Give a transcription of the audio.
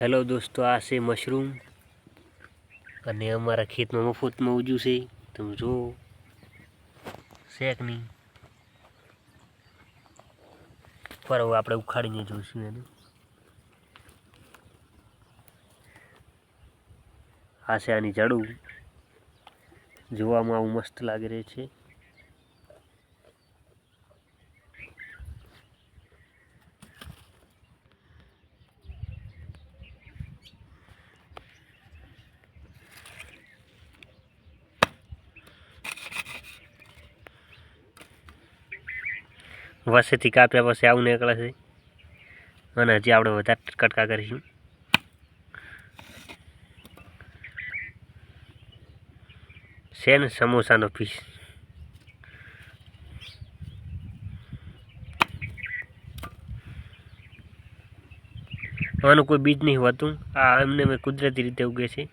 Hello दोस्तों, आ से mushroom અને અમારા ખેતમાં મફતમાં ઉગ્યું છે. તમે જો શેક નહીં પર હવે આપણે ઉખાડીને જોઈશું એને. આ છે આની જડું, જોવામાં આવું મસ્ત લાગી રહી છે. વસેથી કાપ્યા પછી આવું નીકળે છે અને હજી આપણે વધારે કટકા કરીશું. છે ને સમોસાનો પીસ. આનું કોઈ બીજ નહીં હોતું, આ એમને કુદરતી રીતે ઉગે છે.